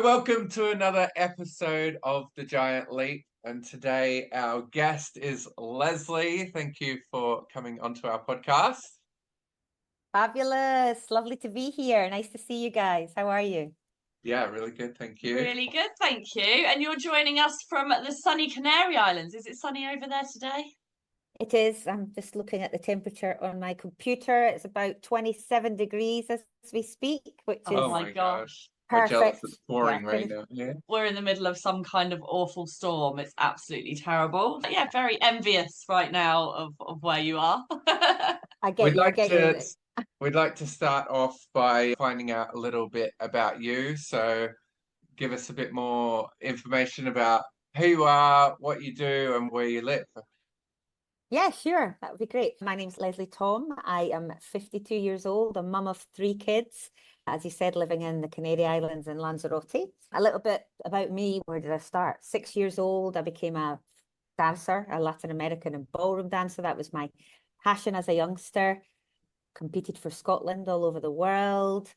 Welcome to another episode of The Giant Leap. And today our guest is Lesley. Thank you for coming onto our podcast. Fabulous. Lovely to be here. Nice to see you guys. How are you? Yeah, really good. Thank you. Really good, thank you. And you're joining us from the sunny Canary Islands. Is it sunny over there today? It is. I'm just looking at the temperature on my computer. It's about 27 degrees as we speak, which is Oh my gosh. We're jealous perfect. it's pouring Yeah, rain now. Yeah. We're in the middle of some kind of awful storm. It's absolutely terrible. But yeah, very envious right now of where you are. I get you. I get you. We'd like to start off by finding out a little bit about you. So give us a bit more information about who you are, what you do, and where you live. Yeah, sure. That would be great. My name's Lesley Thom. I am 52 years old, a mum of 3 kids. As you said, living in the Canary Islands in Lanzarote. A little bit about me. Where did I start? 6 years old, I became a dancer, a Latin American and ballroom dancer. That was my passion as a youngster. Competed for Scotland all over the world.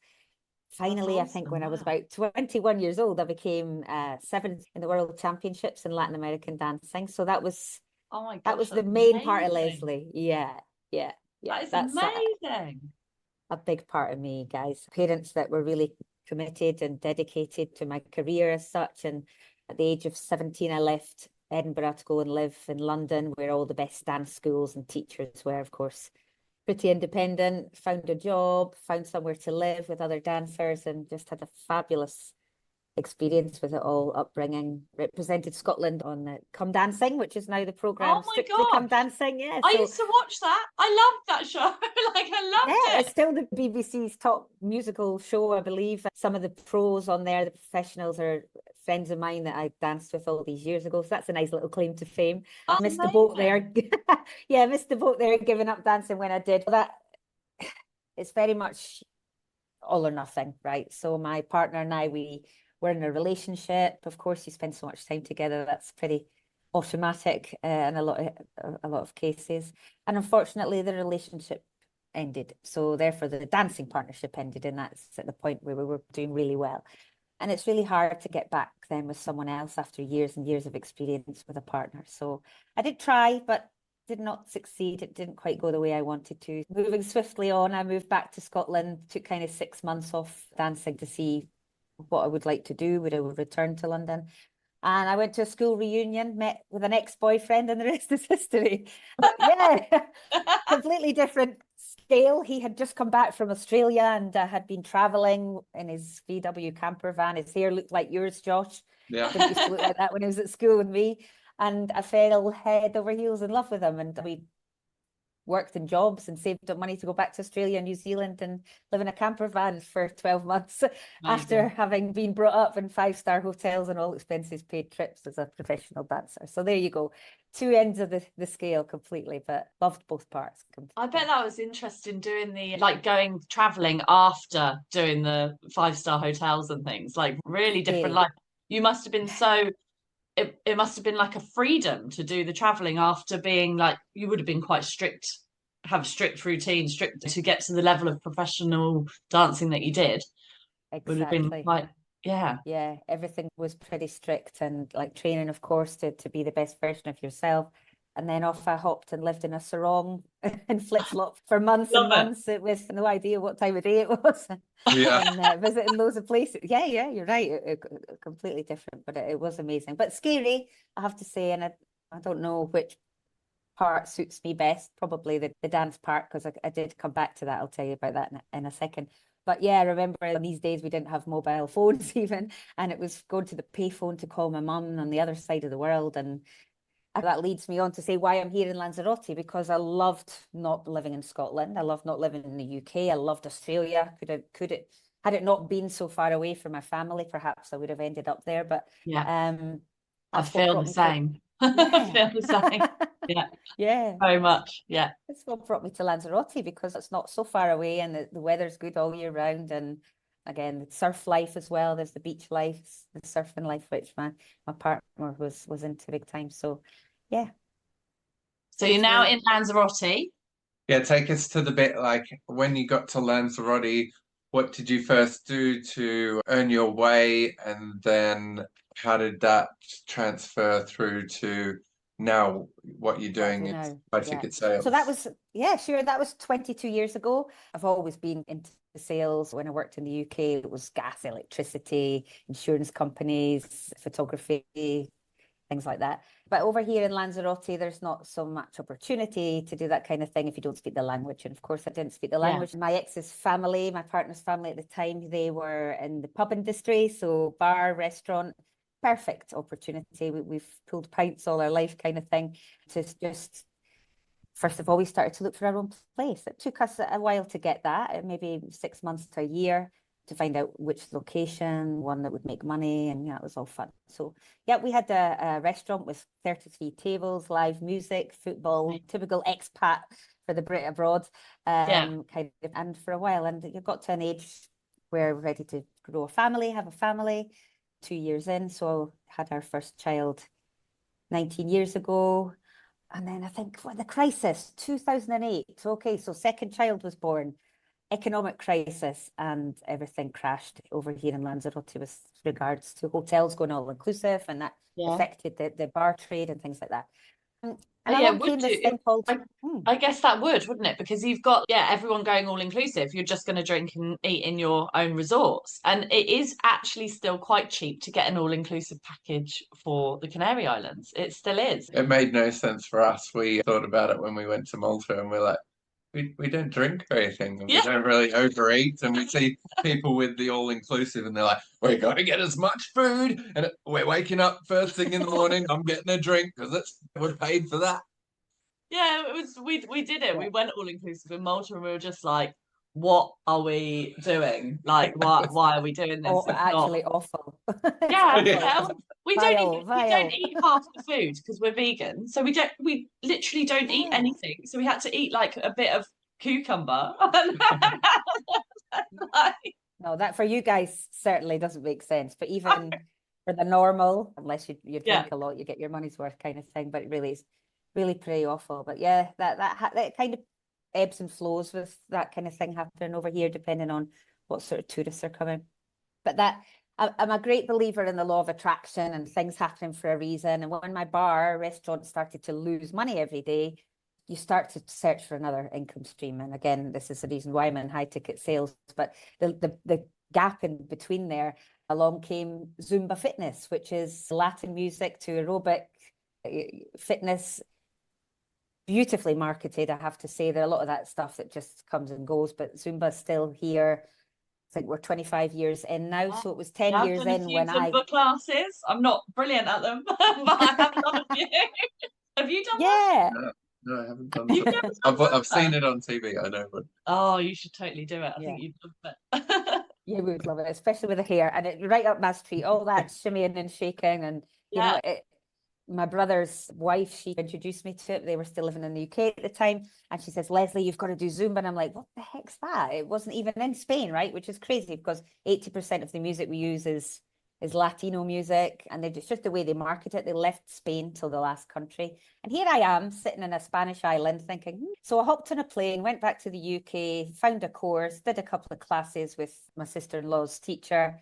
Finally, That's I think awesome, when I was wow. about 21 years old, I became seventh in the World Championships in Latin American dancing. So that was Oh my that gosh, was the that's main part of amazing. Lesley. Yeah. That is That's amazing. a big part of me, guys. Parents that were really committed and dedicated to my career as such. And at the age of 17, I left Edinburgh to go and live in London, where all the best dance schools and teachers were, of course. Pretty independent, found a job, found somewhere to live with other dancers, and just had a fabulous experience with it all, upbringing, represented Scotland on the Come Dancing, which is now the Oh programme my Strictly Come gosh. Dancing. Yeah, I so used to watch that. I loved that show. I yeah, loved it's it. still the BBC's top musical show, I believe. Some of the pros on there, the professionals, are friends of mine that I danced with all these years ago. So that's a nice little claim to fame. Oh, Missed the boat there. amazing. Yeah, missed the boat there, giving up dancing when I did. That it's very much all or nothing, right? So my partner and I, we were in a relationship. Of course, you spend so much time together. That's pretty automatic in a lot of cases. And unfortunately, the relationship ended. So therefore, the dancing partnership ended, and that's at the point where we were doing really well. And it's really hard to get back then with someone else after years and years of experience with a partner. So I did try, but did not succeed. It didn't quite go the way I wanted to. Moving swiftly on, I moved back to Scotland, took kind of 6 months off dancing to see what I would like to do. Would I return to London? And I went to a school reunion, met with an ex-boyfriend, and the rest is history. But yeah, completely different scale. He had just come back from Australia and had been traveling in his VW camper van. His hair looked like yours, Josh. Yeah. Didn't used to look like that when he was at school with me. And I fell head over heels in love with him. And we worked in jobs and saved up money to go back to Australia and New Zealand and live in a camper van for 12 months after Amazing. having been brought up in 5-star hotels and all expenses paid trips as a professional dancer. So there you go. Two ends of the scale completely, but loved both parts I completely. bet that was interesting doing the going traveling after doing the 5-star hotels and things, like really different Scary. life. You must have been it must have been like a freedom to do the traveling after being like you would have been quite strict, have strict routine, strict to get to the level of professional dancing that you did. Would have been Exactly. quite, yeah. Yeah, everything was pretty strict and like training, of course, to be the best version of yourself. And then off I hopped and lived in a sarong and flip-flop for months and Love it. months with no idea what time of day it was. Yeah. And visiting loads of places. Yeah, you're right. Completely different, but it was amazing. But scary, I have to say. And I don't know which part suits me best. Probably the dance part, because I did come back to that. I'll tell you about that in a second. But yeah, I remember in these days we didn't have mobile phones even, and it was going to the payphone to call my mum on the other side of the world. And that leads me on to say why I'm here in Lanzarote, because I loved not living in Scotland. I loved not living in the UK. I loved Australia. Had it not been so far away from my family, perhaps I would have ended up there. But Yeah, I that's what feel brought the me to, same. I yeah. feel the same. Yeah, Yeah, very much. Yeah. that's what brought me to Lanzarote, because it's not so far away and the weather's good all year round. And again, the surf life as well. There's the beach life, the surfing life, which my partner was into big time. So yeah, So you're that's now me. in Lanzarote. Yeah, take us to the bit like when you got to Lanzarote, what did you first do to earn your way, and then how did that transfer through to now what you're What I doing do is now. high Yeah. ticket So that sales? was, yeah, sure. That was 22 years ago. I've always been into sales. When I worked in the UK, it was gas, electricity, insurance companies, photography, things like that. But over here in Lanzarote, there's not so much opportunity to do that kind of thing if you don't speak the language. And of course, I didn't speak the language. My ex's family, my partner's family at the time, they were in the pub industry, so bar, restaurant, perfect opportunity. We've pulled pints all our life kind of thing to just, first of all, we started to look for our own place. It took us a while to get that, maybe 6 months to a year, to find out which location, one that would make money, and yeah, it was all fun. So yeah, we had a restaurant with 33 tables, live music, football, typical expat for the Brit abroad, kind of, and for a while. And you got to an age where we're ready to grow a family, have a family. 2 years in, so had our first child 19 years ago. And then I think, well, the crisis, 2008. Okay, so second child was born, economic crisis, and everything crashed over here in Lanzarote with regards to hotels going all inclusive, and that affected the bar trade and things like that. And along came this thing called... I guess that would, wouldn't it? Because you've got, everyone going all inclusive. You're just going to drink and eat in your own resorts. And it is actually still quite cheap to get an all inclusive package for the Canary Islands. It still is. It made no sense for us. We thought about it when we went to Malta, and we're like, we don't drink or anything, and we don't really overeat, and we see people with the all-inclusive, and they're like, we got to get as much food, and we're waking up first thing in the morning, I'm getting a drink because we're paid for that. Yeah, it was, we did it. We went all inclusive in Malta, and we were just like, what are we doing? Like, why are we doing this? Oh, actually awful. We don't eat half the food because we're vegan. So we literally don't eat anything. So we had to eat like a bit of cucumber. No, that for you guys certainly doesn't make sense. But even for the normal, unless you drink a lot, you get your money's worth kind of thing. But it really is really pretty awful. But yeah, that kind of ebbs and flows with that kind of thing happening over here, depending on what sort of tourists are coming. But I'm a great believer in the law of attraction and things happening for a reason. And when my restaurant started to lose money every day, you start to search for another income stream. And again, this is the reason why I'm in high ticket sales. But the gap in between there, along came Zumba fitness, which is Latin music to aerobic fitness, beautifully marketed. I have to say, there are a lot of that stuff that just comes and goes, but Zumba's still here. I think we're 25 years in now, so it was 10 years in when Zumba classes. I'm not brilliant at them, but I have done a few. Have you done one? No, I haven't done it. I've seen it on TV, I know, but oh, you should totally do it. I think you'd love it. Yeah, we would love it, especially with the hair, and it right up my street, all that shimmying and shaking. And you know, my brother's wife, she introduced me to it. They were still living in the UK at the time, and she says, Lesley, you've got to do Zumba. And I'm like, what the heck's that? It wasn't even in Spain, right? Which is crazy, because 80% of the music we use is Latino music, and it's just the way they market it. They left Spain till the last country, and here I am sitting in a Spanish island thinking. So I hopped on a plane, went back to the UK, found a course, did a couple of classes with my sister-in-law's teacher,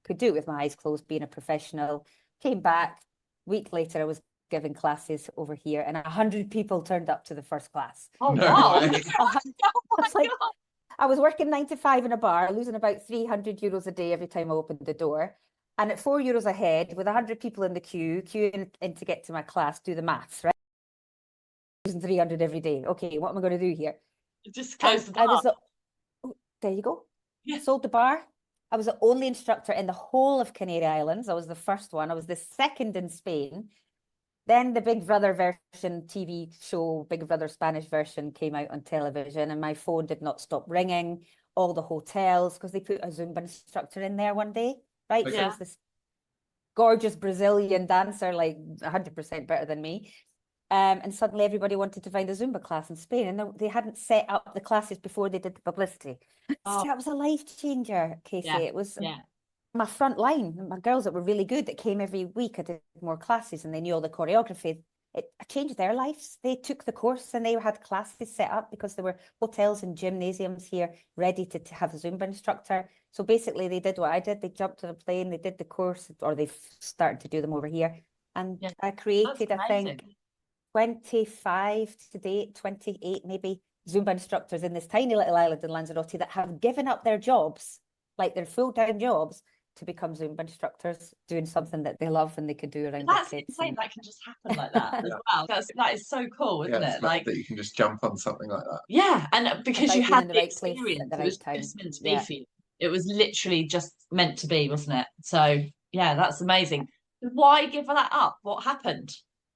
could do it with my eyes closed, being a professional. Came back, week later I was giving classes over here, and 100 people turned up to the first class. Oh wow. I was working 9 to 5 in a bar, losing about 300 euros a day every time I opened the door. And at €4 a head, with 100 people in the queuing in to get to my class, do the maths, right? Losing 300 every day. Okay, what am I going to do here? Just close the bar. There you go. Yeah. Sold the bar. I was the only instructor in the whole of Canary Islands. I was the first one. I was the second in Spain. Then the Big Brother version TV show, Big Brother Spanish version, came out on television, and my phone did not stop ringing. All the hotels, because they put a Zumba instructor in there one day, right? So it was this gorgeous Brazilian dancer, like 100% better than me. And suddenly everybody wanted to find a Zumba class in Spain, and they hadn't set up the classes before they did the publicity. So that was a life changer, Cacey. It was my front line, my girls that were really good that came every week. I did more classes, and they knew all the choreography. it changed their lives. They took the course and they had classes set up because there were hotels and gymnasiums here ready to have a Zumba instructor. So basically they did what I did. They jumped on a plane, they did the course, or they started to do them over here. And I created, I think, 25 to date, 28 maybe, Zumba instructors in this tiny little island in Lanzarote that have given up their jobs, like their full-time jobs, to become Zumba instructors, doing something that they love and they could do around That's their kids. insane. That can just happen like that as well. That is so cool, isn't it? Like that you can just jump on something like that. Yeah, and because you had the experience, it was just meant to be for you. It was literally just meant to be, wasn't it? So yeah, that's amazing. Why give that up? What happened?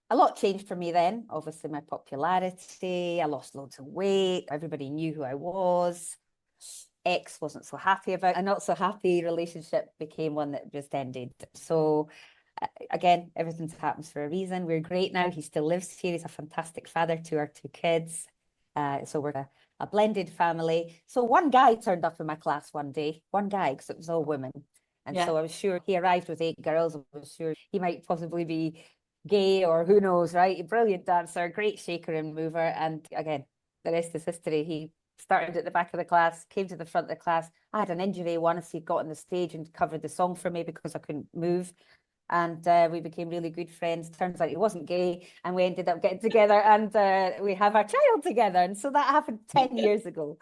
A lot changed for me then. Obviously, my popularity. I lost loads of weight. Everybody knew who I was. Ex wasn't so happy about. A not so happy relationship became one that just ended. So again, everything happens for a reason. We're great now. He still lives here. He's a fantastic father to our 2 kids. So we're a blended family. So one guy turned up in my class one day. One guy, because it was all women. And so I was sure he arrived with 8 girls. I was sure he might possibly be gay or who knows, right? A brilliant dancer, great shaker and mover. And again, the rest is history. He started at the back of the class, came to the front of the class. I had an injury once. He got on the stage and covered the song for me because I couldn't move. And we became really good friends. Turns out he wasn't gay, and we ended up getting together, and we have our child together. And so that happened 10 years ago.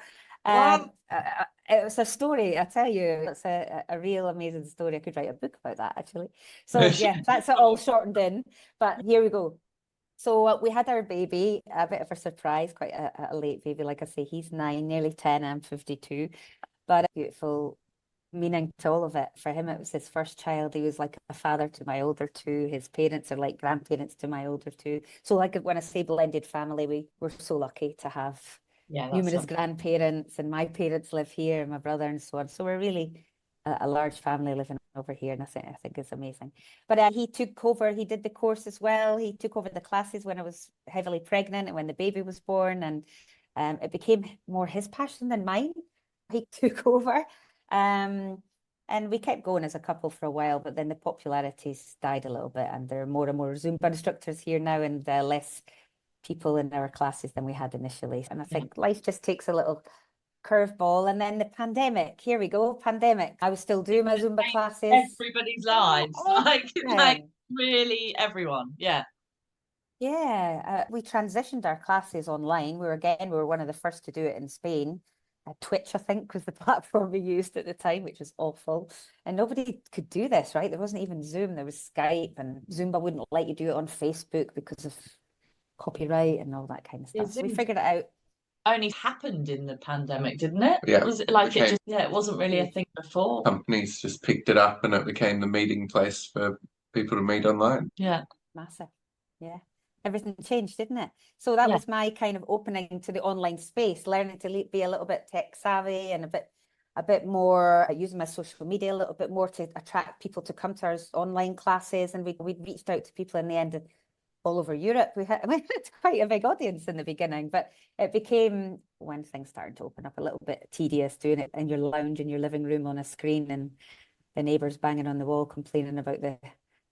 It was a story, I tell you. It's a real amazing story. I could write a book about that, actually. So yeah, that's it all shortened in. But here we go. So we had our baby, a bit of a surprise, quite a late baby. Like I say, he's 9, nearly 10, I'm 52. But a beautiful meaning to all of it. For him, it was his first child. He was like a father to my older 2. His parents are like grandparents to my older 2. So like when I say blended family, we were so lucky to have numerous grandparents, and my parents live here, and my brother and so on. So we're really a large family living over here, and I think it's amazing. But he took over, he did the course as well. He took over the classes when I was heavily pregnant and when the baby was born, and it became more his passion than mine. He took over, and we kept going as a couple for a while, but then the popularities died a little bit, and there are more and more Zumba instructors here now, and less people in our classes than we had initially. And I think life just takes a little curveball. And then the pandemic, here we go, pandemic. I was still doing my Zumba classes. Everybody's lives, like really everyone. Yeah. We transitioned our classes online. We were one of the first to do it in Spain. Twitch, I think, was the platform we used at the time, which was awful. And nobody could do this, right? There wasn't even Zoom. There was Skype, and Zumba wouldn't let you do it on Facebook because of copyright and all that kind of stuff. So we figured it out. Only happened in the pandemic, didn't it? Yeah. Was it like it wasn't really a thing before. Companies just picked it up and it became the meeting place for people to meet online. Yeah. Massive. Yeah. Everything changed, didn't it? So that was my kind of opening to the online space, learning to be a little bit tech savvy and a bit more using my social media a little bit more to attract people to come to our online classes. And we reached out to people in the end all over Europe. We had quite a big audience in the beginning, but it became, when things started to open up, a little bit tedious doing it in your lounge in your living room on a screen, and the neighbours banging on the wall complaining about the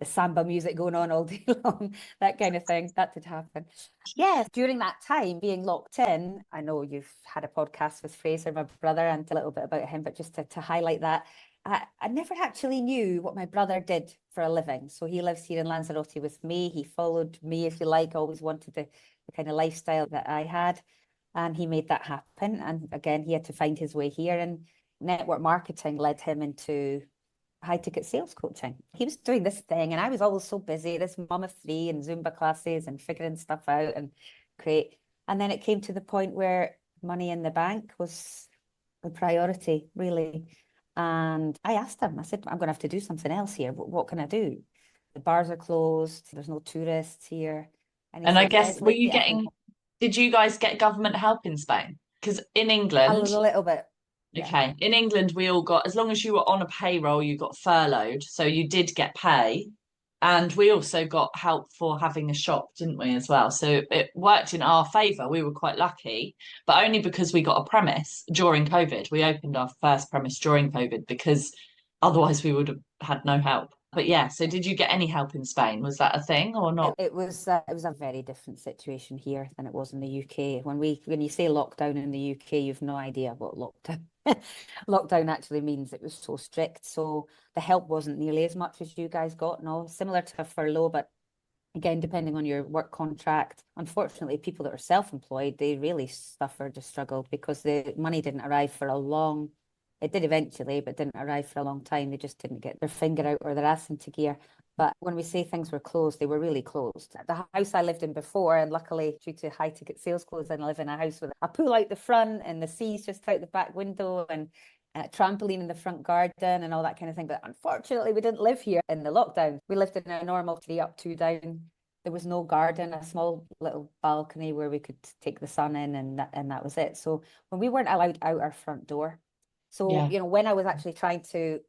samba music going on all day long, that kind of thing. That did happen. Yes, during that time being locked in, I know you've had a podcast with Fraser, my brother, and a little bit about him, but just to highlight that, I never actually knew what my brother did for a living. So he lives here in Lanzarote with me. He followed me, if you like, always wanted the kind of lifestyle that I had. And he made that happen. And again, he had to find his way here. And network marketing led him into high ticket sales coaching. He was doing this thing, and I was always so busy, this mom of 3 and Zumba classes and figuring stuff out and create. And then it came to the point where money in the bank was the priority, really. And I asked him, I said, I'm going to have to do something else here. What can I do? The bars are closed. There's no tourists here. And I guess, did you guys get government help in Spain? Because in England... A little bit. Okay. In England, we all got, as long as you were on a payroll, you got furloughed. So you did get pay. And we also got help for having a shop, didn't we, as well? So it worked in our favour. We were quite lucky, but only because we got a premise during COVID. We opened our first premise during COVID because otherwise we would have had no help. But yeah, so did you get any help in Spain? Was that a thing or not? It was a very different situation here than it was in the UK. When you say lockdown in the UK, you've no idea what lockdown actually means. It was so strict. So the help wasn't nearly as much as you guys got. No, similar to a furlough, but again, depending on your work contract. Unfortunately, people that are self-employed, they really suffered or struggled because the money didn't arrive for a long. It did eventually, but didn't arrive for a long time. They just didn't get their finger out or their ass into gear. But when we say things were closed, they were really closed. The house I lived in before, and luckily due to high ticket sales closed, I live in a house with a pool out the front and the sea's just out the back window and a trampoline in the front garden and all that kind of thing. But unfortunately, we didn't live here in the lockdown. We lived in a normal 3 up, 2 down. There was no garden, a small little balcony where we could take the sun in, and that was it. So when we weren't allowed out our front door. So, Yeah. when I was actually trying to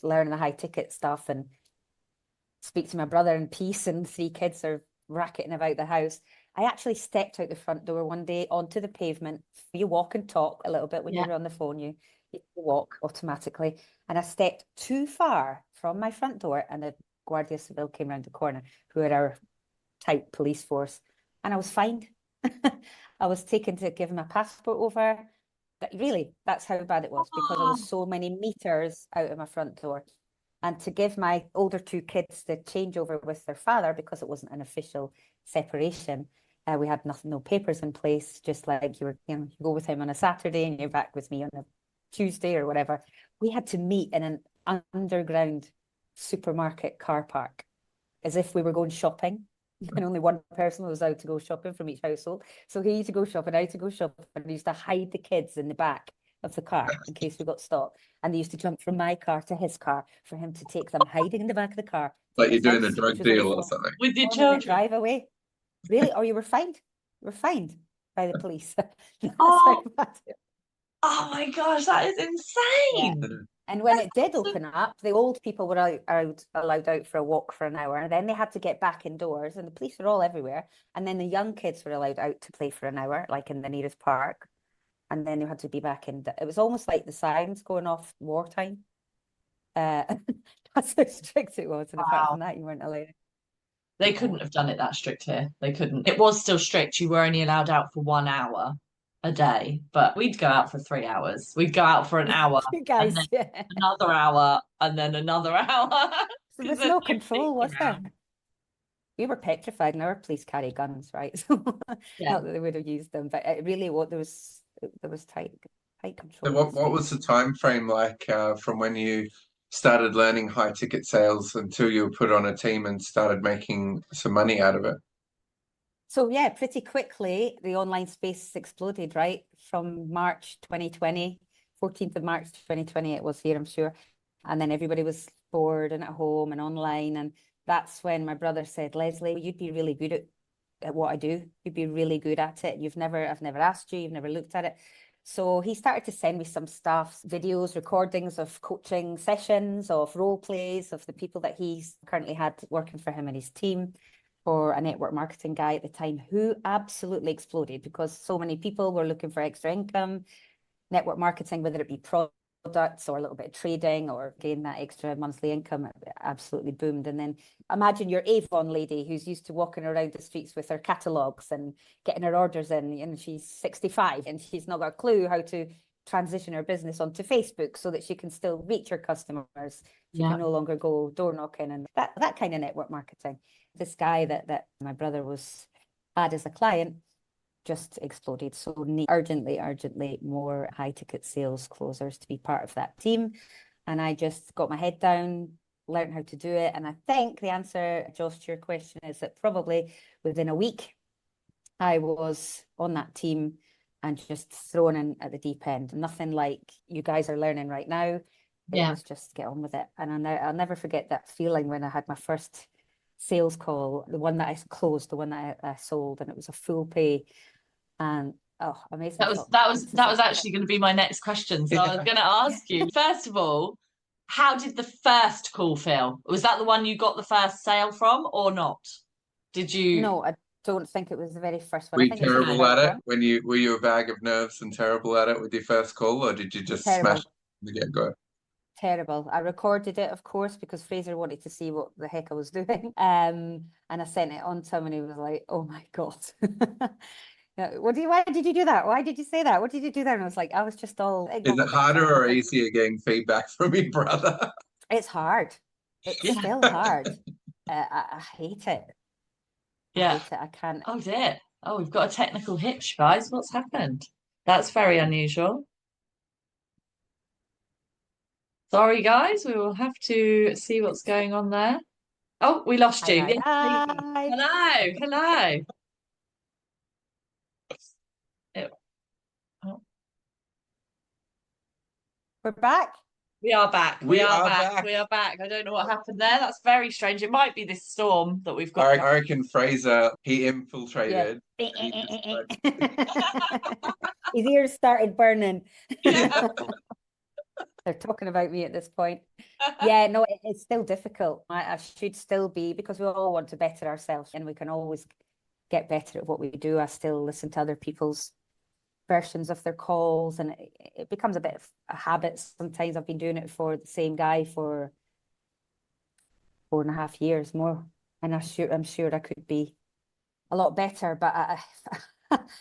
learn the high ticket stuff and speak to my brother in peace, and 3 kids are racketing about the house, I actually stepped out the front door one day onto the pavement. You walk and talk a little bit when you're on the phone, you walk automatically. And I stepped too far from my front door, and the Guardia Civil came around the corner, who are our tight police force, and I was fined. I was taken to give my passport over. Really, that's how bad it was, because I was so many meters out of my front door. And to give my older 2 kids the changeover with their father, because it wasn't an official separation, we had no papers in place, just like you go with him on a Saturday and you're back with me on a Tuesday or whatever. We had to meet in an underground supermarket car park, as if we were going shopping. And only one person was allowed to go shopping from each household. So he used to go shopping, I used to go shopping, and he used to hide the kids in the back of the car in case we got stopped. And they used to jump from my car to his car for him to take them, hiding in the back of the car. Like you're doing a drug deal or something. With your 4-minute children? drive away. Really? Or you were fined? You were fined by the police. That's Oh. how bad it Oh my gosh, that is insane. And when it did open up, the old people were allowed out for a walk for an hour, and then they had to get back indoors, and the police were all everywhere. And then the young kids were allowed out to play for an hour, like in the nearest park. And then they had to be back in. It was almost like the sirens going off wartime. That's how strict it was. And apart from that, you weren't allowed. They couldn't have done it that strict here. They couldn't. It was still strict. You were only allowed out for 1 hour a day, but we'd go out for 3 hours. We'd go out for an hour, You guys, and then another hour, and then another hour. So there's no control, was there? We were petrified, and our police carry guns, right? So not that they would have used them, but it really there was tight control. So what was the time frame like from when you started learning high ticket sales until you were put on a team and started making some money out of it? So yeah, pretty quickly, the online space exploded, right? From March 2020, 14th of March 2020, it was here, I'm sure. And then everybody was bored and at home and online. And that's when my brother said, Lesley, you'd be really good at what I do. You'd be really good at it. I've never asked you, you've never looked at it. So he started to send me some stuff, videos, recordings of coaching sessions, of role plays, of the people that he's currently had working for him and his team, for a network marketing guy at the time who absolutely exploded because so many people were looking for extra income. Network marketing, whether it be products or a little bit of trading or gain that extra monthly income, absolutely boomed. And then imagine your Avon lady who's used to walking around the streets with her catalogs and getting her orders in, and she's 65 and she's not got a clue how to transition her business onto Facebook so that she can still reach her customers. She can no longer go door knocking, and that kind of network marketing. This guy that my brother had as a client just exploded. So urgently more high ticket sales closers to be part of that team. And I just got my head down, learned how to do it. And I think the answer, Josh, to your question is that probably within a week, I was on that team and just thrown in at the deep end. Nothing like you guys are learning right now. It was just get on with it. And I'll never forget that feeling when I had my first sales call, the one that I closed, the one that I sold, and it was a full pay. And amazing. That was actually going to be my next question. So I was going to ask you, first of all, how did the first call feel? Was that the one you got the first sale from or not? Did you? No, I don't think it was the very first one. Were you terrible at it when were you a bag of nerves and terrible at it with your first call, or did you just smash it from the get-go? terrible. I recorded it, of course, because Fraser wanted to see what the heck I was doing. And I sent it on to him and he was like, oh my God. Why did you do that? Why did you say that? What did you do there? And I was like, I was just all... Is it harder or easier getting feedback from your brother? It's hard. It's still hard. I hate it. Yeah. I hate it. I can't. Oh dear. Oh, we've got a technical hitch, guys. What's happened? That's very unusual. Sorry, guys. We will have to see what's going on there. Oh, we lost you. Hi, Yes, hi. hello, hello. Oh, We're back. we are back. We are back. We are back. I don't know what happened there. That's very strange. It might be this storm that we've got. I reckon Fraser, he infiltrated. Yeah. His ears started burning. Yeah. They're talking about me at this point. Yeah, no, it's still difficult. I should still be, because we all want to better ourselves and we can always get better at what we do. I still listen to other people's versions of their calls and it becomes a bit of a habit. Sometimes I've been doing it for the same guy for 4.5 years more. And I'm sure I could be a lot better, but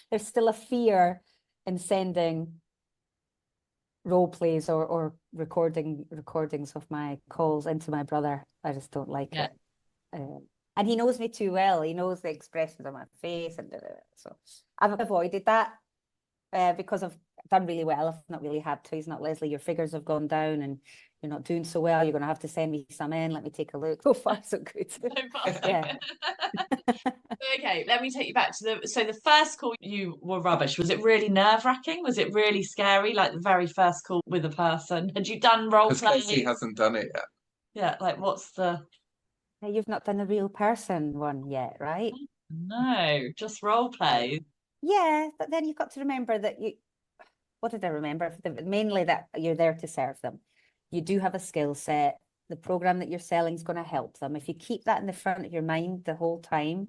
there's still a fear in sending role plays or recordings of my calls into my brother. I just don't like it. And he knows me too well. He knows the expressions on my face, and so I've avoided that because I've done really well. I've not really had to. He's not, Lesley, your figures have gone down and you're not doing so well. You're going to have to send me some in. Let me take a look. So far, so good. Yeah. Okay, let me take you back to the first call. You were rubbish. Was it really nerve-wracking? Was it really scary, like the very first call with a person? Had you done role Because play? Cacey hasn't done it yet. Yeah, like what's the... You've not done a real person one yet, right? No, just role play. Yeah, but then you've got to remember that what did I remember? Mainly that you're there to serve them. You do have a skill set. The program that you're selling is going to help them. If you keep that in the front of your mind the whole time,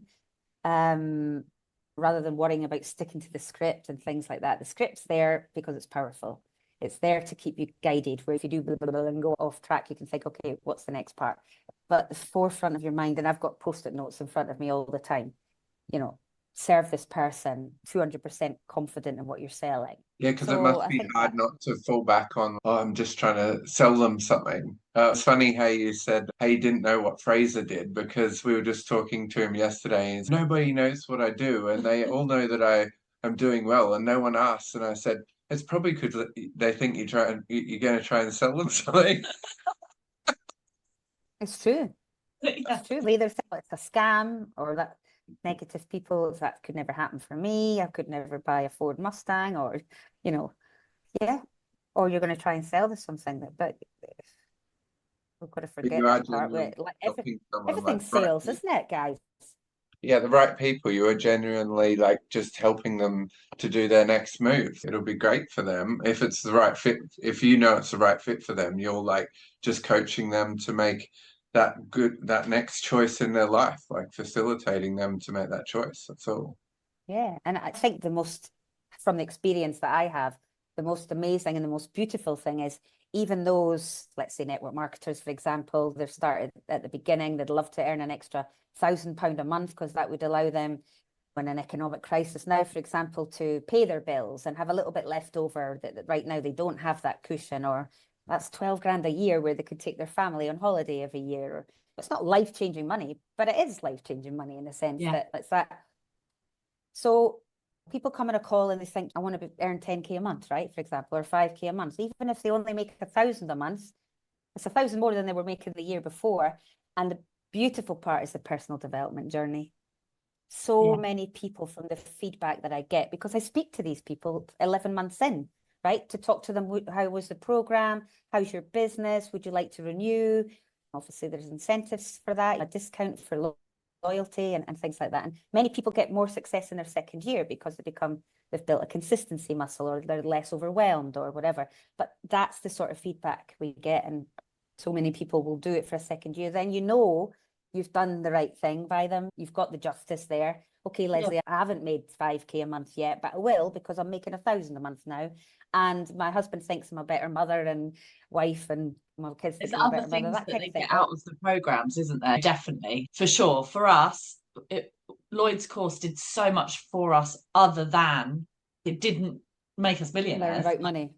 rather than worrying about sticking to the script and things like that, the script's there because it's powerful. It's there to keep you guided, where if you do blah, blah, blah, and go off track, you can think, okay, what's the next part? But the forefront of your mind, and I've got post-it notes in front of me all the time, serve this person, 200% confident in what you're selling. Yeah, because it must be hard not to fall back on, oh, I'm just trying to sell them something. It's funny how you said how you didn't know what Fraser did, because we were just talking to him yesterday and nobody knows what I do and they all know that I am doing well and no one asks. And I said, it's probably because they think you're going to try and sell them something. It's true. It's true. They either think it's a scam or that negative people, that could never happen for me. I could never buy a Ford Mustang, or or you're going to try and sell them something but we've got to forget that part. Everything's sales, isn't it, guys? Yeah, the right people. You are genuinely like just helping them to do their next move. It'll be great for them if it's the right fit. If you know it's the right fit for them, you're like just coaching them to make that next choice in their life, like facilitating them to make that choice. That's all. Yeah, and I think from the experience that I have, the most amazing and the most beautiful thing is, even those, let's say, network marketers, for example, they've started at the beginning, they'd love to earn an extra £1,000 a month because that would allow them, when an economic crisis now, for example, to pay their bills and have a little bit left over that right now they don't have that cushion, or that's 12 grand a year where they could take their family on holiday every year. It's not life-changing money, but it is life-changing money in the sense that it's that. So people come on a call and they think, I want to earn 10k a month, right? For example, or 5k a month. Even if they only make 1,000 a month, it's 1,000 more than they were making the year before. And the beautiful part is the personal development journey. So many people, from the feedback that I get, because I speak to these people 11 months in, right? To talk to them, how was the program? How's your business? Would you like to renew? Obviously, there's incentives for that, a discount for loyalty and things like that. And many people get more success in their second year because they've built a consistency muscle, or they're less overwhelmed or whatever. But that's the sort of feedback we get. And so many people will do it for a second year. Then you've done the right thing by them. You've got the justice there. Okay, Lesley, I haven't made 5k a month yet, but I will, because I'm making 1,000 a month now. And my husband thinks I'm a better mother and wife and my kids There's become a other better mother, things that that kind they of thing. get out of the programs, isn't there? Definitely, for sure. For us, Lloyd's course did so much for us, other than it didn't make us Learn millionaires. about money.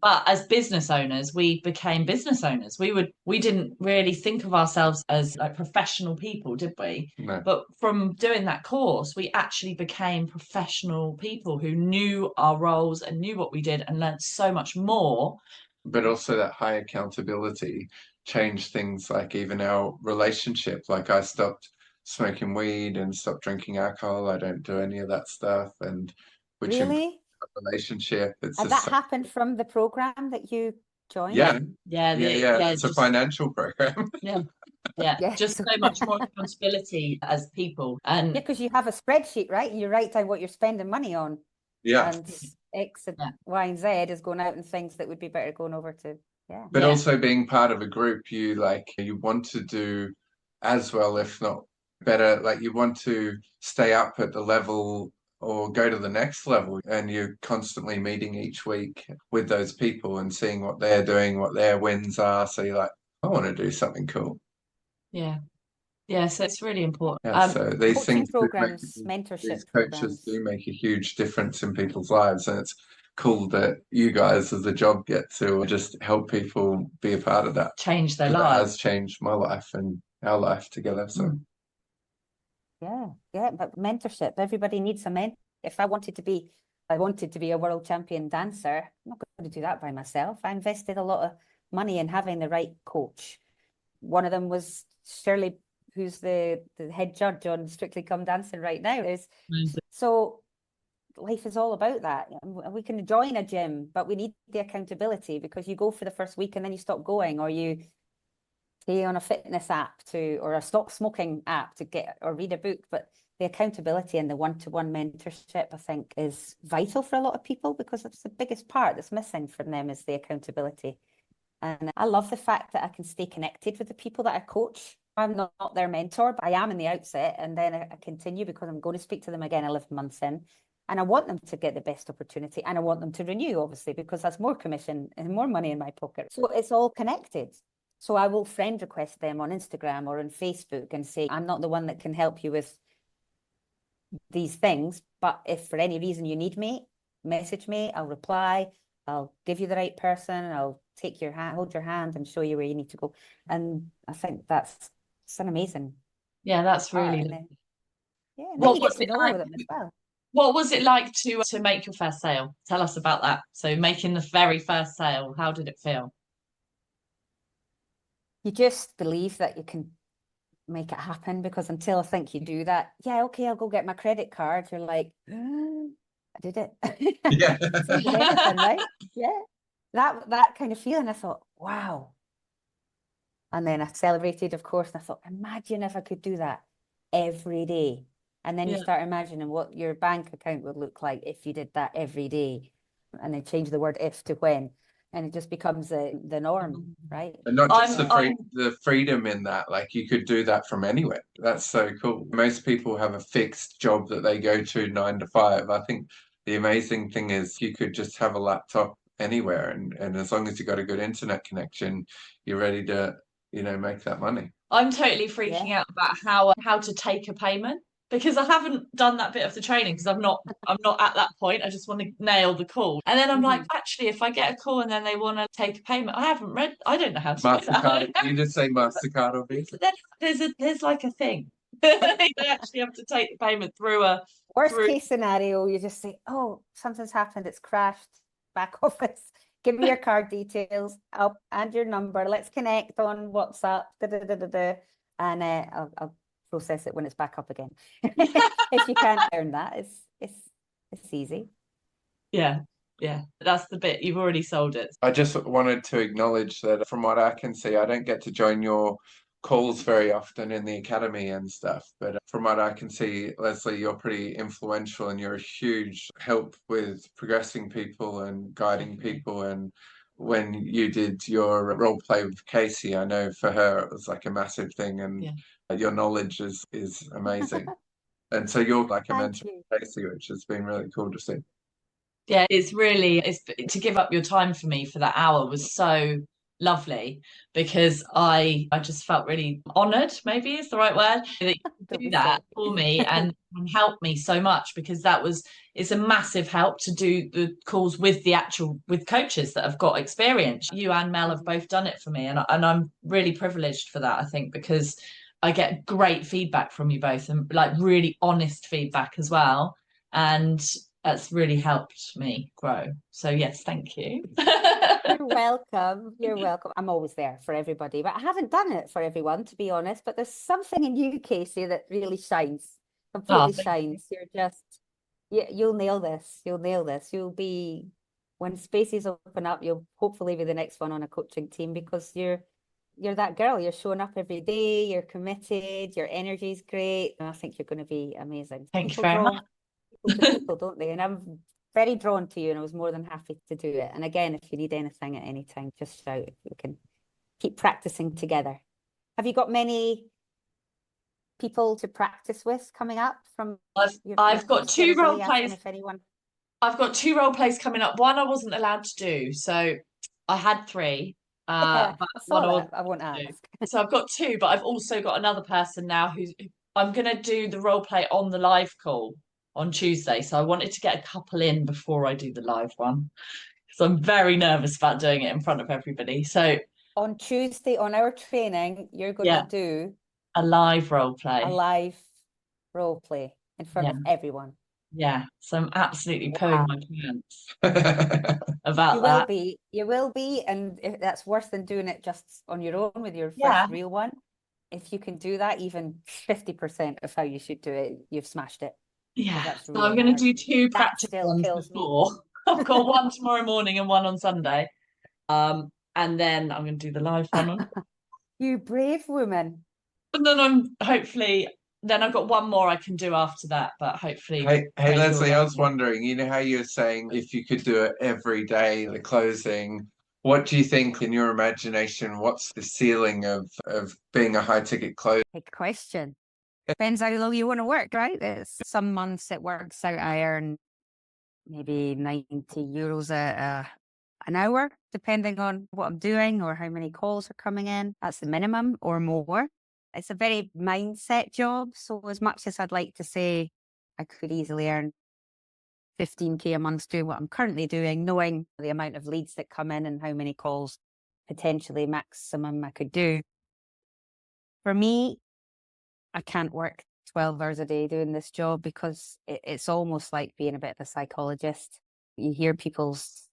But as business owners, we became business owners. We didn't really think of ourselves as like professional people, did we? No. But from doing that course, we actually became professional people who knew our roles and knew what we did and learned so much more. But also that high accountability changed things, like even our relationship. Like I stopped smoking weed and stopped drinking alcohol. I don't do any of that stuff, and which Really? relationship. It's And just that happened from the program that you joined? yeah. It's a financial program. Yeah, just so much more accountability as people. And yeah, because you have a spreadsheet, right? You write down what you're spending money on, Yeah. and X and Y and Z is going out and things that would be better going over to. Yeah. But also being part of a group, you want to do as well, if not better. Like you want to stay up at the level or go to the next level, and you're constantly meeting each week with those people and seeing what they're doing, what their wins are. So you're like, I want to do something cool. So it's really important. Yeah, so these Coaching things do programs, these mentorship coaches programs. do make a huge difference in people's lives, and it's cool that you guys as a job get to just help people be a part of that. Change their That lives. has changed my life and our life together. So Yeah, but mentorship, everybody needs a mentor. If I wanted to be a world champion dancer, I'm not going to do that by myself. I invested a lot of money in having the right coach. One of them was Shirley, who's the head judge on Strictly Come Dancing right now. So life is all about that. We can join a gym, but we need the accountability, because you go for the first week and then you stop going, or you stay on a fitness app or a stop smoking app to get or read a book. But the accountability and the one-to-one mentorship, I think, is vital for a lot of people, because it's the biggest part that's missing from them is the accountability. And I love the fact that I can stay connected with the people that I coach. I'm not their mentor, but I am in the outset, and then I continue because I'm going to speak to them again 11 months in. And I want them to get the best opportunity, and I want them to renew, obviously, because that's more commission and more money in my pocket. So it's all connected. So I will friend request them on Instagram or on Facebook and say, I'm not the one that can help you with these things, but if for any reason you need me, message me, I'll reply, I'll give you the right person, I'll take your hand, hold your hand and show you where you need to go. And I think it's an amazing. Yeah, that's part. really. And then you get to know them as well. What was it like to make your first sale? Tell us about that. So making the very first sale, how did it feel? You just believe that you can make it happen, because until I think you do that, yeah, okay, I'll go get my credit card. You're like, I did it. yeah. Same with anything, right? Yeah. That kind of feeling, I thought, wow. And then I celebrated, of course, and I thought, imagine if I could do that every day. And then you start imagining what your bank account would look like if you did that every day. And then change the word if to when. And it just becomes the norm, right? And not just the freedom in that, like you could do that from anywhere. That's so cool. Most people have a fixed job that they go to 9 to 5. I think the amazing thing is you could just have a laptop anywhere, and as long as you've got a good internet connection, you're ready to, make that money. I'm totally freaking out about how to take a payment, because I haven't done that bit of the training, because I'm not at that point. I just want to nail the call. And then I'm like, actually, if I get a call and then they want to take a payment, I don't know how to do that. You just say MasterCard or Visa. Then there's like a thing. You actually have to take the payment through a case scenario. You just say, oh, something's happened, it's crashed, back office. Give me your card details and your number. Let's connect on WhatsApp. And I'll process it when it's back up again. If you can't earn that, it's easy. Yeah, that's the bit. You've already sold it. I just wanted to acknowledge that from what I can see, I don't get to join your calls very often in the academy and stuff, but from what I can see, Lesley, you're pretty influential and you're a huge help with progressing people and guiding people. And when you did your role play with Cacey, I know for her it was like a massive thing, and your knowledge is amazing. And so you're like a mentor to Cacey, which has been really cool to see. Yeah, it's to give up your time for me for that hour was so lovely, because I just felt really honoured, maybe is the right word, that you Don't do be that silly. for me and help me so much, because it's a massive help to do the calls with with coaches that have got experience. You and Mel have both done it for me, and I'm really privileged for that, I think, because I get great feedback from you both, and like really honest feedback as well. And that's really helped me grow. So yes, thank you. You're welcome. You're welcome. I'm always there for everybody, but I haven't done it for everyone, to be honest. But there's something in you, Cacey, that really shines, completely Thank you. shines. You're just, you'll nail this. You'll nail this. You'll be, when spaces open up, you'll hopefully be the next one on a coaching team, because you're that girl. You're showing up every day. You're committed. Your energy's great, and I think you're going to be amazing. Thank you People very draw much. people to people, don't they? And I'm very drawn to you, and I was more than happy to do it. And again, if you need anything at any time, just shout. We can keep practicing together. Have you got many people to practice with coming up from I've got two role plays. If anyone... I've got two role plays coming up. One I wasn't allowed to do, so I had three. Yeah, But I one saw that. I won't do. ask. So I've got two, but I've also got another person now who's I'm gonna do the role play on the live call on Tuesday. So I wanted to get a couple in before I do the live one. So I'm very nervous about doing it in front of everybody. So On Tuesday, on our training, you're going yeah, to do a live role a play. live role play in front Yeah. of everyone. Yeah. So I'm absolutely Wow. pooing my pants about You will be, and if that's worse than doing it just on your own with your Yeah. first real one. If you can do that, even 50% of how you should do it, you've smashed it. Yeah. That's So I'm really going to hard. do two That practice still ones kills me. before. I've got one tomorrow morning and one on Sunday. And then I'm going to do the live one. You brave woman. And then then I've got one more I can do after that, but hopefully. Hey Lesley, I was wondering, you know how you were saying if you could do it every day, the closing, what do you think in your imagination, what's the ceiling of being a high ticket close? Big question. Depends how long you want to work, right? There's some months it works out I earn maybe €90 an hour, depending on what I'm doing or how many calls are coming in. That's the minimum or more. It's a very mindset job. So as much as I'd like to say I could easily earn 15K a month doing what I'm currently doing, knowing the amount of leads that come in and how many calls potentially maximum I could do. For me, I can't work 12 hours a day doing this job, because it's almost like being a bit of a psychologist. You hear people's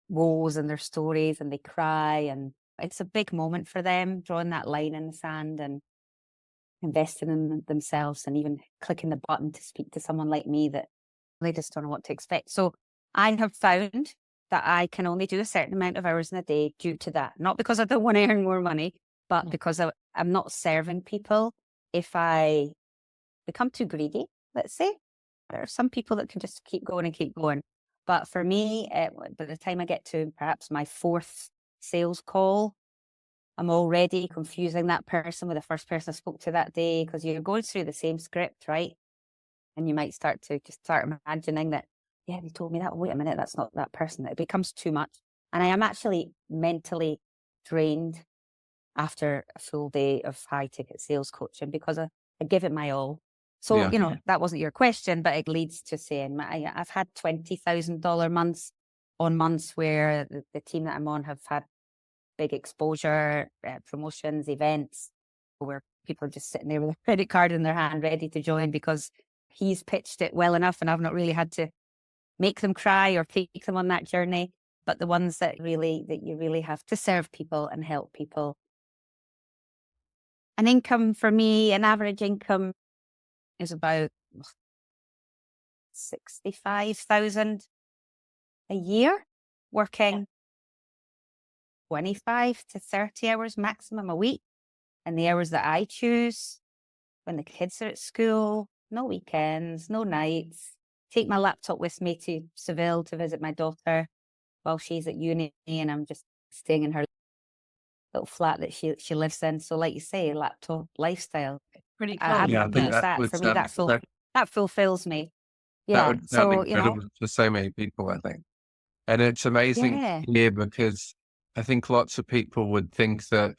woes and their stories and they cry, and it's a big moment for them, drawing that line in the sand and investing in themselves, and even clicking the button to speak to someone like me that they just don't know what to expect. So I have found that I can only do a certain amount of hours in a day due to that. Not because I don't want to earn more money, but because I'm not serving people. If I become too greedy, let's say, there are some people that can just keep going and keep going. But for me, by the time I get to perhaps my fourth sales call, I'm already confusing that person with the first person I spoke to that day, because you're going through the same script, right? And you might start imagining that, yeah, they told me that. Wait a minute, that's not that person. It becomes too much. And I am actually mentally drained after a full day of high ticket sales coaching, because I give it my all. So, Yeah. that wasn't your question, but it leads to saying I've had $20,000 months on months where the team that I'm on have had big exposure, promotions, events, where people are just sitting there with a credit card in their hand ready to join because he's pitched it well enough and I've not really had to make them cry or take them on that journey. But the ones that you really have to serve people and help people. An income for me, an average income is about 65,000 a year, working 25 to 30 hours maximum a week. And the hours that I choose when the kids are at school, no weekends, no nights. Take my laptop with me to Seville to visit my daughter while she's at uni, and I'm just staying in her little flat that she lives in. So like you say, laptop lifestyle. Pretty cool. I Yeah, I think use that. For me, that fulfills me. Yeah. That would be incredible for so many people, I think. And it's amazing Yeah. here because I think lots of people would think that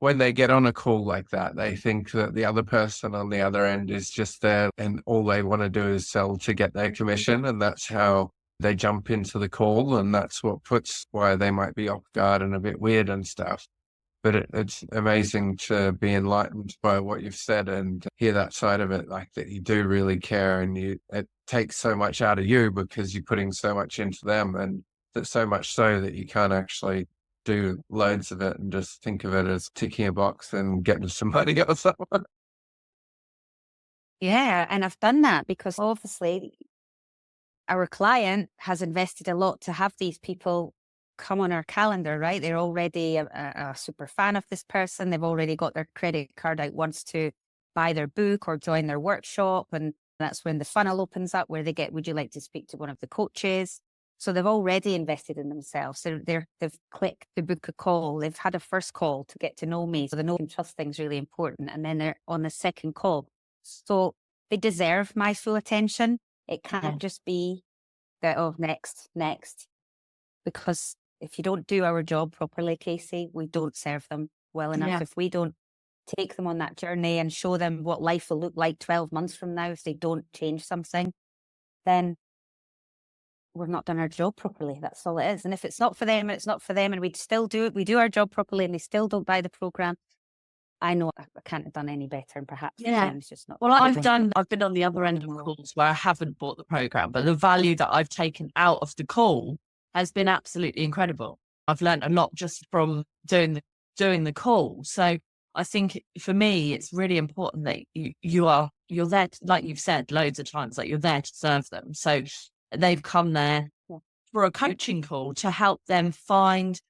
when they get on a call like that, they think that the other person on the other end is just there and all they want to do is sell to get their commission. And that's how they jump into the call. And that's what puts why they might be off guard and a bit weird and stuff. But it's amazing to be enlightened by what you've said and hear that side of it, like that you do really care and it takes so much out of you because you're putting so much into them, and that's so much so that you can't actually do loads of it and just think of it as ticking a box and getting some money or something. Yeah, and I've done that because obviously our client has invested a lot to have these people come on our calendar, right? They're already a super fan of this person. They've already got their credit card out once to buy their book or join their workshop. And that's when the funnel opens up where they get, would you like to speak to one of the coaches? So they've already invested in themselves. They've clicked to book a call. They've had a first call to get to know me. So the know and trust thing is really important. And then they're on the second call. So they deserve my full attention. It can't just be that, oh, next. Because if you don't do our job properly, Cacey, we don't serve them well enough. Yeah. If we don't take them on that journey and show them what life will look like 12 months from now, if they don't change something, then we've not done our job properly. That's all it is. And if it's not for them, and it's not for them, and we still do it, we do our job properly and they still don't buy the program, I know I can't have done any better, and perhaps it's just not. Well, I've been on the other end of calls where I haven't bought the program, but the value that I've taken out of the call has been absolutely incredible. I've learned a lot just from doing the call. So I think for me, it's really important that you're there, like you've said loads of times, that you're there to serve them. So they've come there for a coaching call to help them find.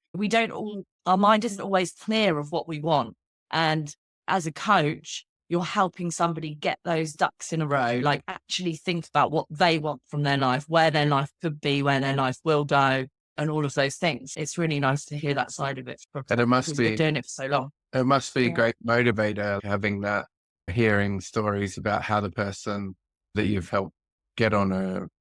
Our mind isn't always clear of what we want. And as a coach, you're helping somebody get those ducks in a row, like actually think about what they want from their life, where their life could be, where their life will go, and all of those things. It's really nice to hear that side of it. And it must be doing it for so long. It must be a great motivator having that, hearing stories about how the person that you've helped get on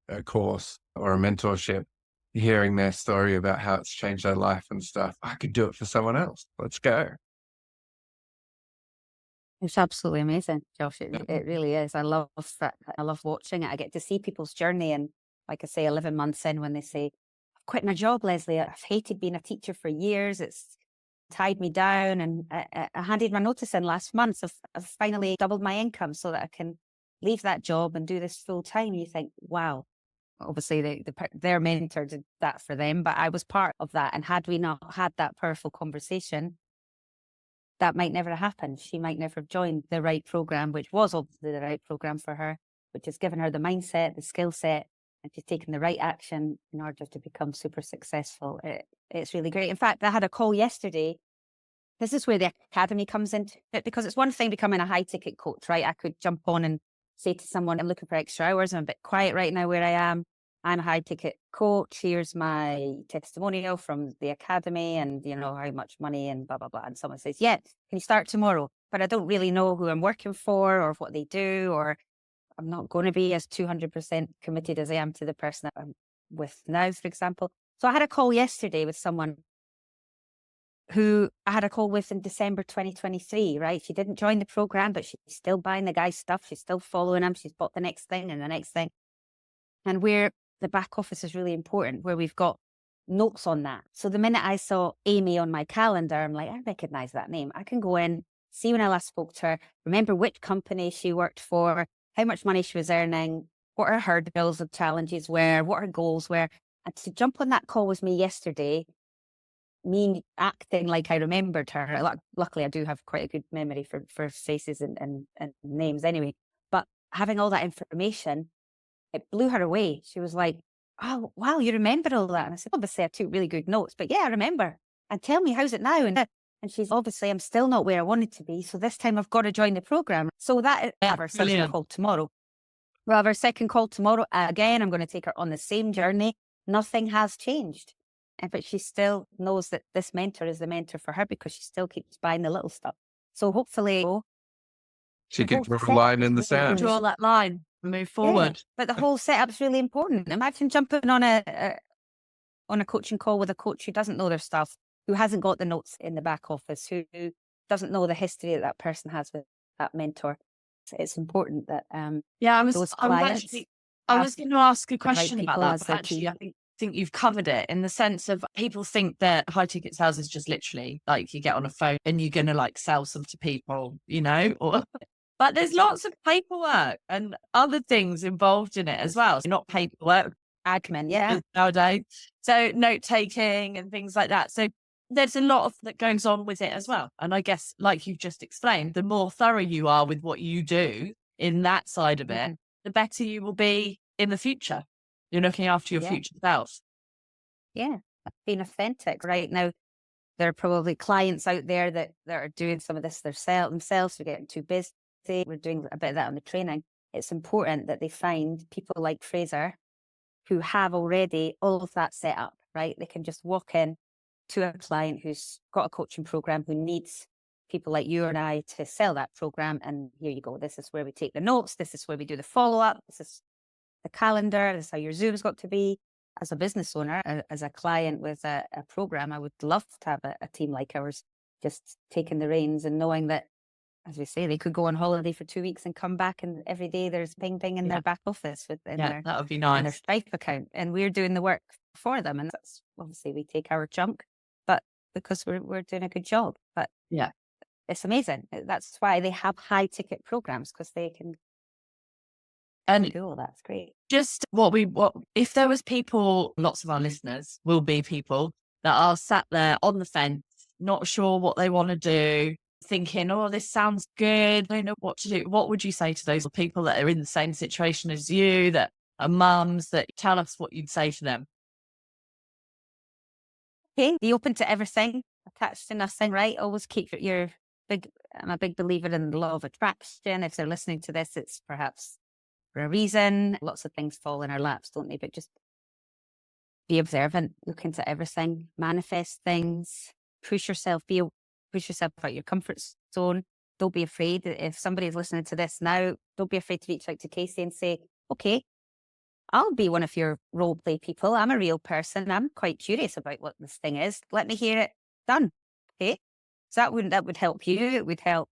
a course or a mentorship, hearing their story about how it's changed their life and stuff. I could do it for someone else. Let's go. It's absolutely amazing, Josh. It really is. I love that. I love watching it. I get to see people's journey. And like I say, 11 months in, when they say, I've quit my job, Lesley. I've hated being a teacher for years. It's tied me down. And I handed my notice in last month. I've finally doubled my income so that I can leave that job and do this full time. You think, wow. Obviously, their mentor did that for them, but I was part of that. And had we not had that powerful conversation, that might never have happened. She might never have joined the right program, which was obviously the right program for her, which has given her the mindset, the skill set, and she's taken the right action in order to become super successful. It's really great. In fact, I had a call yesterday. This is where the academy comes into it, because it's one thing becoming a high ticket coach, right? I could jump on and say to someone, I'm looking for extra hours. I'm a bit quiet right now where I am. I'm a high ticket coach. Here's my testimonial from the academy and, how much money and blah, blah, blah. And someone says, yeah, can you start tomorrow? But I don't really know who I'm working for or what they do, or I'm not going to be as 200% committed as I am to the person that I'm with now, for example. So I had a call yesterday with someone who I had a call with in December 2023, right? She didn't join the program, but she's still buying the guy's stuff. She's still following him. She's bought the next thing and the next thing. And where the back office is really important, where we've got notes on that. So the minute I saw Amy on my calendar, I'm like, I recognize that name. I can go in, see when I last spoke to her, remember which company she worked for, how much money she was earning, what her hurdles and challenges were, what her goals were. And to jump on that call with me yesterday, me acting like I remembered her. Luckily, I do have quite a good memory for faces and names anyway. But having all that information, it blew her away. She was like, oh, wow, you remember all that? And I said, obviously, I took really good notes, but yeah, I remember. And tell me, how's it now? And she's obviously, I'm still not where I wanted to be. So this time I've got to join the program. So that is our second call tomorrow. We'll have our second call tomorrow. Again, I'm going to take her on the same journey. Nothing has changed. But she still knows that this mentor is the mentor for her because she still keeps buying the little stuff. So hopefully she can draw a line in the sand. Draw that line. Move forward. Yeah, but the whole setup's really important. Imagine jumping on a on a coaching call with a coach who doesn't know their stuff, who hasn't got the notes in the back office, who doesn't know the history that person has with that mentor. It's important that those clients. I was going to ask a right question about people that, as but their actually, key. I think you've covered it in the sense of people think that high ticket sales is just literally like you get on a phone and you're going to like sell some to people, you know, or but there's lots of paperwork and other things involved in it as well. So not paperwork, Admin, yeah. nowadays. So note taking and things like that. So there's a lot of that goes on with it as well. And I guess, like you've just explained, the more thorough you are with what you do in that side of it, the better you will be in the future. You're looking after your future self. Yeah, being authentic. Right now, there are probably clients out there that are doing some of this themselves. They're getting too busy. We're doing a bit of that on the training. It's important that they find people like Fraser who have already all of that set up, right? They can just walk in to a client who's got a coaching program, who needs people like you and I to sell that program. And here you go. This is where we take the notes. This is where we do the follow-up. This is the calendar. This is how your Zoom's got to be. As a business owner, as a client with a program, I would love to have a team like ours, just taking the reins and knowing that, as we say, they could go on holiday for 2 weeks and come back, and every day there's ping ping in their back office that would be in their nice. Stripe account, and we're doing the work for them. And that's obviously we take our chunk, but because we're doing a good job. But yeah, it's amazing. That's why they have high ticket programs, because they can and do all that. It's great. just what if there was people, lots of our listeners will be people that are sat there on the fence, not sure what they want to do, thinking, oh, this sounds good, I don't know what to do. What would you say to those people that are in the same situation as you, that are mums, that tell us what you'd say to them? Okay, be open to everything, attached to nothing, right? Always keep I'm a big believer in the law of attraction. If they're listening to this, it's perhaps for a reason. Lots of things fall in our laps, don't they? But just be observant, look into everything, manifest things, push yourself out your comfort zone. Don't be afraid. If somebody's listening to this now, don't be afraid to reach out to Cacey and say, okay, I'll be one of your role play people. I'm a real person. I'm quite curious about what this thing is. Let me hear it done. Okay. So that would help you. It would help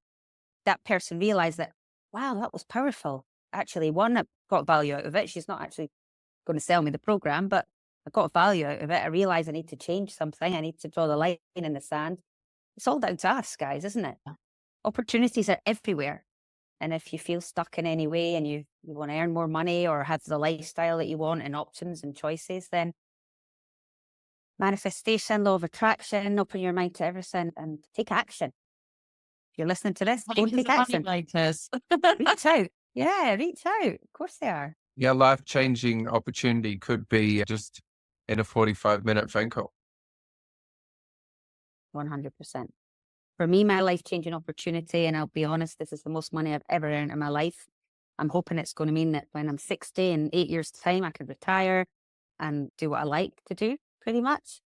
that person realize that, wow, that was powerful. Actually, one, I got value out of it. She's not actually going to sell me the program, but I got value out of it. I realize I need to change something. I need to draw the line in the sand. It's all down to us, guys, isn't it? Opportunities are everywhere. And if you feel stuck in any way and you want to earn more money or have the lifestyle that you want and options and choices, then manifestation, law of attraction, open your mind to everything and take action. If you're listening to this, go and take action. Reach out. Yeah, reach out. Of course they are. Yeah, life-changing opportunity could be just in a 45-minute phone call. 100%. For me, my life-changing opportunity, and I'll be honest, this is the most money I've ever earned in my life. I'm hoping it's going to mean that when I'm 60 in 8 years' time, I can retire and do what I like to do, pretty much.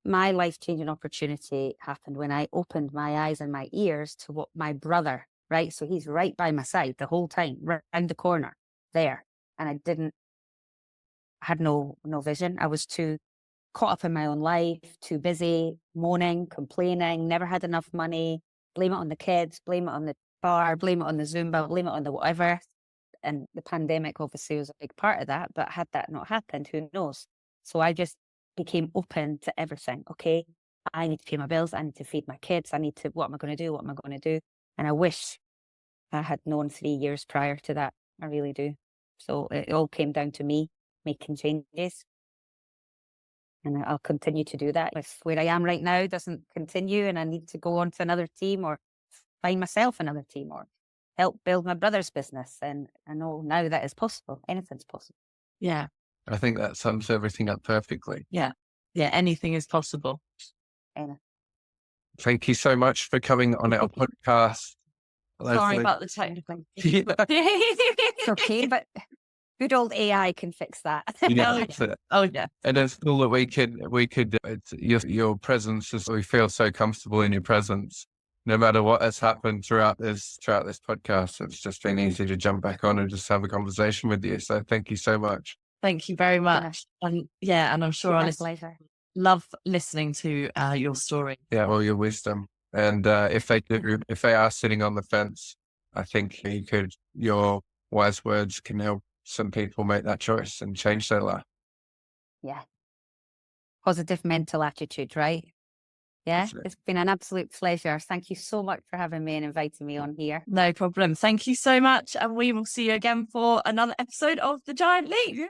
My life-changing opportunity happened when I opened my eyes and my ears to what my brother, right? So he's right by my side the whole time, right around the corner there. And I had no vision. I was too caught up in my own life, too busy, moaning, complaining, never had enough money, blame it on the kids, blame it on the bar, blame it on the Zumba, blame it on the whatever. And the pandemic obviously was a big part of that, but had that not happened, who knows? So I just became open to everything. Okay, I need to pay my bills, I need to feed my kids, what am I going to do? What am I going to do? And I wish I had known 3 years prior to that. I really do. So it all came down to me making changes. And I'll continue to do that. If where I am right now doesn't continue and I need to go on to another team or find myself another team or help build my brother's business, and I know now that is possible. Anything's possible. Yeah. I think that sums everything up perfectly. Yeah. Yeah, anything is possible. Thank you so much for coming on our podcast. Sorry about the technical. It's okay, but good old AI can fix that. Yeah, Oh yeah. And it's cool that we could. It's your presence. We feel so comfortable in your presence. No matter what has happened throughout this podcast, it's just been easy to jump back on and just have a conversation with you. So thank you so much. Thank you very been much. And I'm sure my our listeners pleasure. love listening to your story. Yeah, well, your wisdom. And if they are sitting on the fence, I think your wise words can help some people make that choice and change their life. Yeah. Positive mental attitude, right? Yeah, That's it. it's been an absolute pleasure. Thank you so much for having me and inviting me on here. No problem. Thank you so much. And we will see you again for another episode of The Giant Leap.